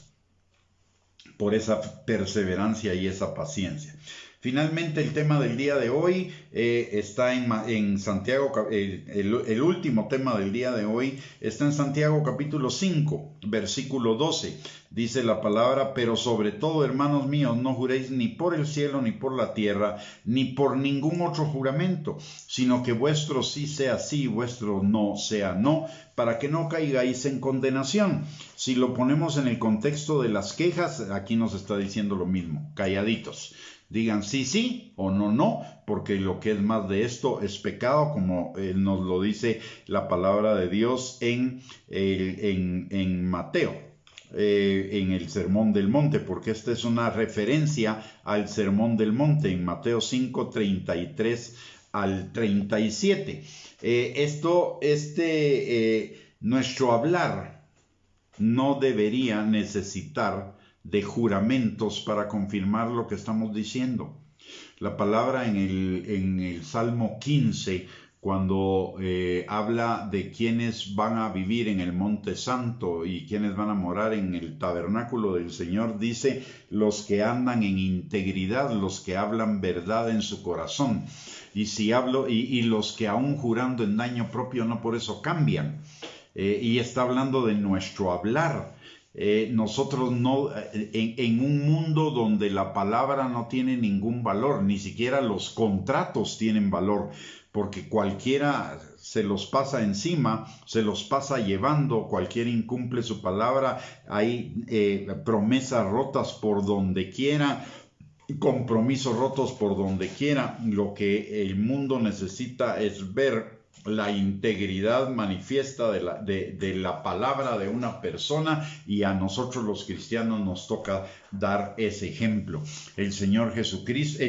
por esa perseverancia y esa paciencia. Finalmente, el tema del día de hoy está en Santiago, el último tema del día de hoy está en Santiago capítulo 5, versículo 12. Dice la palabra: pero sobre todo, hermanos míos, no juréis ni por el cielo, ni por la tierra, ni por ningún otro juramento, sino que vuestro sí sea sí y vuestro no sea no, para que no caigáis en condenación. Si lo ponemos en el contexto de las quejas, aquí nos está diciendo lo mismo: calladitos. Digan sí, sí o no, no, porque lo que es más de esto es pecado, como nos lo dice la palabra de Dios en Mateo, en el Sermón del Monte, porque esta es una referencia al Sermón del Monte en Mateo 5, 33 al 37. Nuestro hablar no debería necesitar de juramentos para confirmar lo que estamos diciendo. La palabra en el Salmo 15, cuando habla de quienes van a vivir en el Monte Santo y quienes van a morar en el tabernáculo del Señor, dice: los que andan en integridad, los que hablan verdad en su corazón. Y los que aún jurando en daño propio no por eso cambian. Y está hablando de nuestro hablar. Nosotros no, en un mundo donde la palabra no tiene ningún valor, ni siquiera los contratos tienen valor, porque cualquiera se los pasa encima, se los pasa llevando, cualquiera incumple su palabra, hay promesas rotas por donde quiera, compromisos rotos por donde quiera. Lo que el mundo necesita es ver la integridad manifiesta de la palabra de una persona, y a nosotros los cristianos nos toca dar ese ejemplo. El Señor Jesucristo,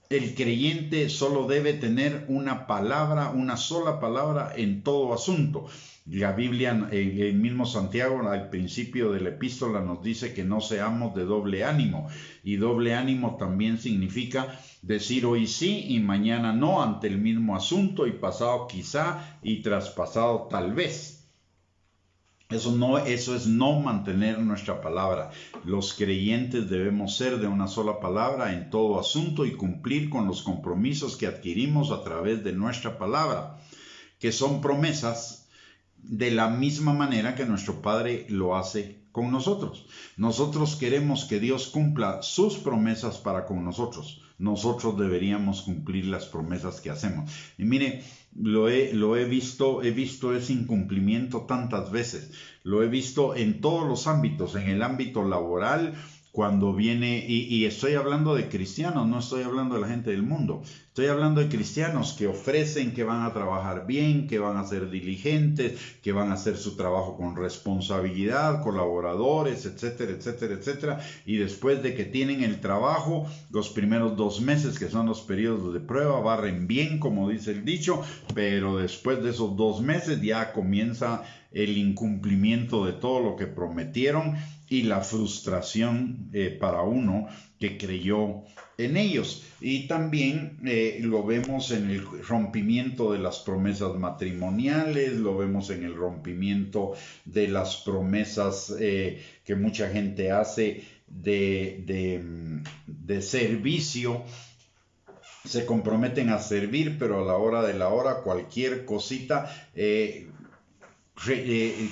el creyente solo debe tener una palabra, una sola palabra en todo asunto. La Biblia, el mismo Santiago, al principio de la epístola, nos dice que no seamos de doble ánimo, y doble ánimo también significa decir hoy sí y mañana no ante el mismo asunto, y pasado quizá y traspasado tal vez. Eso es no mantener nuestra palabra. Los creyentes debemos ser de una sola palabra en todo asunto y cumplir con los compromisos que adquirimos a través de nuestra palabra, que son promesas, de la misma manera que nuestro Padre lo hace con nosotros. Nosotros queremos que Dios cumpla sus promesas para con nosotros. Nosotros deberíamos cumplir las promesas que hacemos. Y mire, lo he visto ese incumplimiento tantas veces. Lo he visto en todos los ámbitos, en el ámbito laboral, cuando viene, y estoy hablando de cristianos, no estoy hablando de la gente del mundo. Estoy hablando de cristianos que ofrecen que van a trabajar bien, que van a ser diligentes, que van a hacer su trabajo con responsabilidad, colaboradores, etcétera, etcétera, etcétera. Y después de que tienen el trabajo, los primeros 2 meses, que son los periodos de prueba, barren bien, como dice el dicho, pero después de esos 2 meses ya comienza el incumplimiento de todo lo que prometieron y la frustración para uno que creyó en ellos. Y también lo vemos en el rompimiento de las promesas matrimoniales, lo vemos en el rompimiento de las promesas que mucha gente hace de servicio. Se comprometen a servir, pero a la hora de la hora cualquier cosita,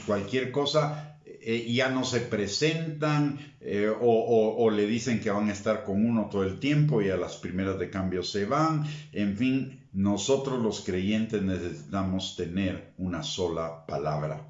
cualquier cosa, ya no se presentan o le dicen que van a estar con uno todo el tiempo y a las primeras de cambio se van. En fin, nosotros los creyentes necesitamos tener una sola palabra.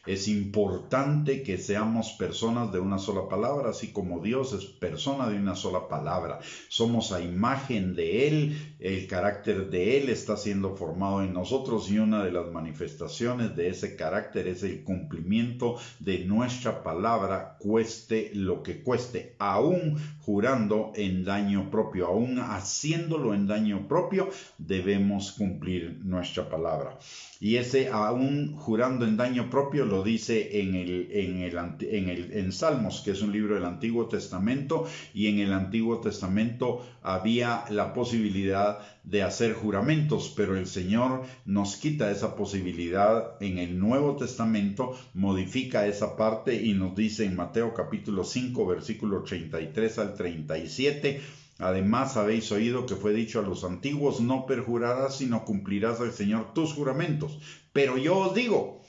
Es importante que seamos personas de una sola palabra, así como Dios es persona de una sola palabra. Somos a imagen de Él, el carácter de Él está siendo formado en nosotros y una de las manifestaciones de ese carácter es el cumplimiento de nuestra palabra, cueste lo que cueste, aún jurando en daño propio, aún haciéndolo en daño propio, debemos cumplir nuestra palabra. Y ese aún jurando en daño propio lo dice en Salmos, que es un libro del Antiguo Testamento, y en el Antiguo Testamento había la posibilidad de hacer juramentos, pero el Señor nos quita esa posibilidad en el Nuevo Testamento, modifica esa parte y nos dice en Mateo capítulo 5, versículo 33 al 37, además habéis oído que fue dicho a los antiguos, no perjurarás, sino cumplirás al Señor tus juramentos. Pero yo os digo,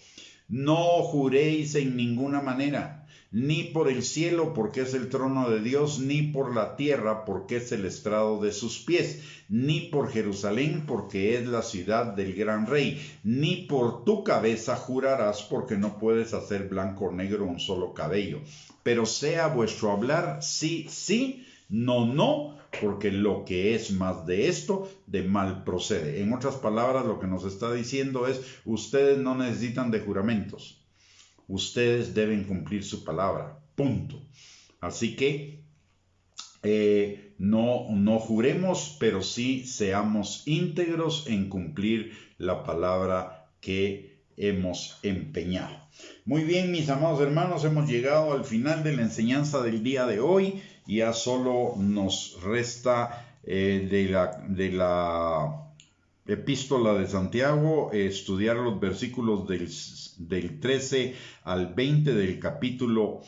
no juréis en ninguna manera, ni por el cielo, porque es el trono de Dios, ni por la tierra, porque es el estrado de sus pies, ni por Jerusalén, porque es la ciudad del gran rey, ni por tu cabeza jurarás, porque no puedes hacer blanco o negro un solo cabello. Pero sea vuestro hablar sí, sí, no, no, porque lo que es más de esto, de mal procede. En otras palabras, lo que nos está diciendo es, ustedes no necesitan de juramentos. Ustedes deben cumplir su palabra. Punto. Así que no juremos, pero sí seamos íntegros en cumplir la palabra que hemos empeñado. Muy bien, mis amados hermanos, hemos llegado al final de la enseñanza del día de hoy. Ya solo nos resta de la epístola de Santiago estudiar los versículos del 13 al 20 del capítulo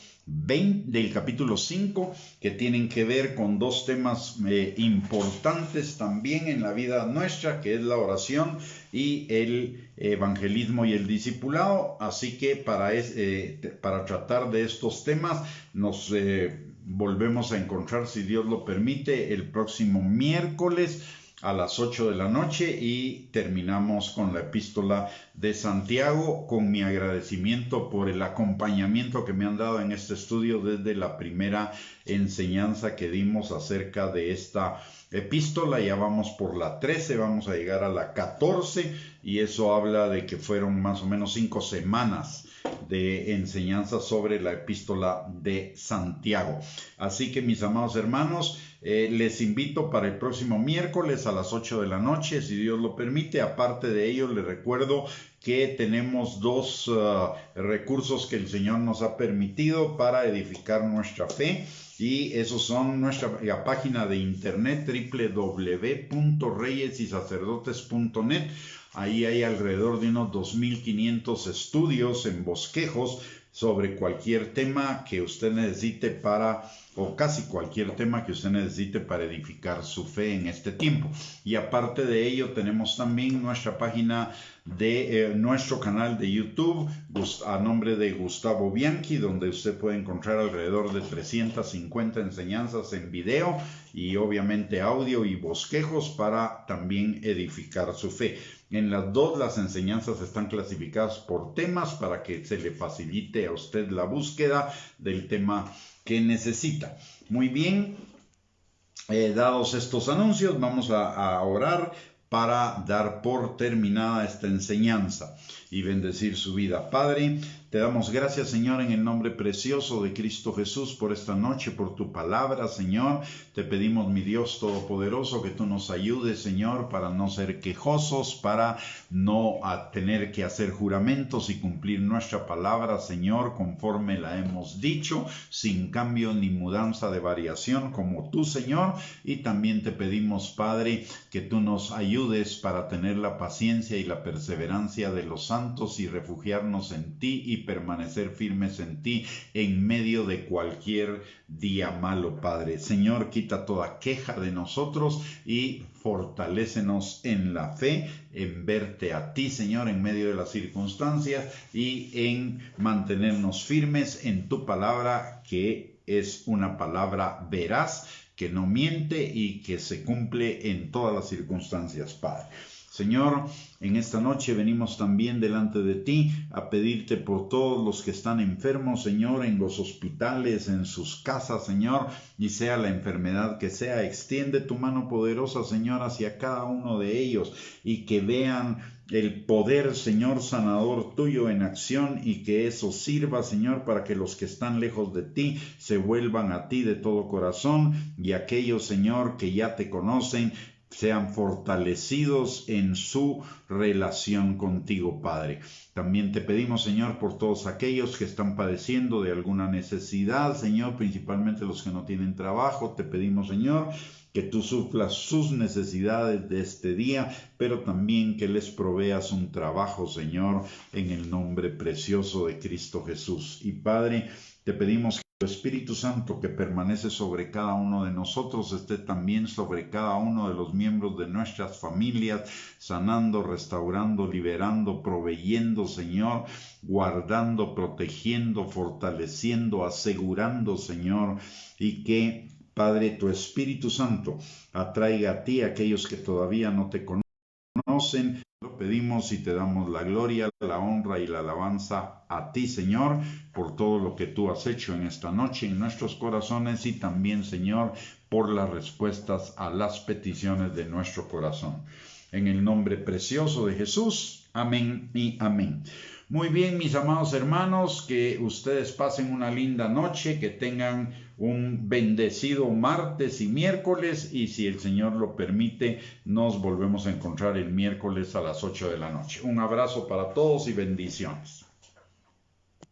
5, que tienen que ver con dos temas importantes también en la vida nuestra, que es la oración y el evangelismo y el discipulado. Así que para tratar de estos temas nos volvemos a encontrar, si Dios lo permite, el próximo miércoles a las 8 de la noche y terminamos con la epístola de Santiago, con mi agradecimiento por el acompañamiento que me han dado en este estudio desde la primera enseñanza que dimos acerca de esta epístola. Ya vamos por la 13, vamos a llegar a la 14 y eso habla de que fueron más o menos 5 semanas de enseñanza sobre la epístola de Santiago. Así que, mis amados hermanos, les invito para el próximo miércoles a las 8 de la noche, si Dios lo permite. Aparte de ello, les recuerdo que tenemos dos recursos que el Señor nos ha permitido para edificar nuestra fe, y esos son nuestra página de internet www.reyesysacerdotes.net. Ahí hay alrededor de unos 2.500 estudios en bosquejos sobre cualquier tema que usted necesite o casi cualquier tema que usted necesite para edificar su fe en este tiempo. Y aparte de ello, tenemos también nuestra página de nuestro canal de YouTube a nombre de Gustavo Bianchi, donde usted puede encontrar alrededor de 350 enseñanzas en video y obviamente audio y bosquejos para también edificar su fe. En las dos, las enseñanzas están clasificadas por temas para que se le facilite a usted la búsqueda del tema que necesita. Muy bien, dados estos anuncios, vamos a orar para dar por terminada esta enseñanza y bendecir su vida. Padre, Te damos gracias, Señor, en el nombre precioso de Cristo Jesús por esta noche, por tu palabra, Señor. Te pedimos, mi Dios Todopoderoso, que tú nos ayudes, Señor, para no ser quejosos, para no tener que hacer juramentos y cumplir nuestra palabra, Señor, conforme la hemos dicho, sin cambio ni mudanza de variación, como tú, Señor. Y también te pedimos, Padre, que tú nos ayudes para tener la paciencia y la perseverancia de los santos y refugiarnos en ti y permanecer firmes en ti en medio de cualquier día malo, Padre. Señor, quita toda queja de nosotros y fortalécenos en la fe, en verte a ti, Señor, en medio de las circunstancias y en mantenernos firmes en tu palabra, que es una palabra veraz, que no miente y que se cumple en todas las circunstancias, Padre. Señor, en esta noche venimos también delante de ti a pedirte por todos los que están enfermos, Señor, en los hospitales, en sus casas, Señor, y sea la enfermedad que sea, extiende tu mano poderosa, Señor, hacia cada uno de ellos y que vean el poder, Señor, sanador tuyo en acción y que eso sirva, Señor, para que los que están lejos de ti se vuelvan a ti de todo corazón y aquellos, Señor, que ya te conocen, sean fortalecidos en su relación contigo, Padre. También te pedimos, Señor, por todos aquellos que están padeciendo de alguna necesidad, Señor, principalmente los que no tienen trabajo. Te pedimos, Señor, que tú suplas sus necesidades de este día, pero también que les proveas un trabajo, Señor, en el nombre precioso de Cristo Jesús. Y Padre, te pedimos que tu Espíritu Santo que permanece sobre cada uno de nosotros esté también sobre cada uno de los miembros de nuestras familias, sanando, restaurando, liberando, proveyendo, Señor, guardando, protegiendo, fortaleciendo, asegurando, Señor, y que, Padre, tu Espíritu Santo atraiga a ti a aquellos que todavía no te conocen. Lo pedimos y te damos la gloria, la honra y la alabanza a ti, Señor, por todo lo que tú has hecho en esta noche en nuestros corazones y también, Señor, por las respuestas a las peticiones de nuestro corazón. En el nombre precioso de Jesús. Amén y amén. Muy bien, mis amados hermanos, que ustedes pasen una linda noche, que tengan un bendecido martes y miércoles, y si el Señor lo permite, nos volvemos a encontrar el miércoles a las 8 de la noche. Un abrazo para todos y bendiciones.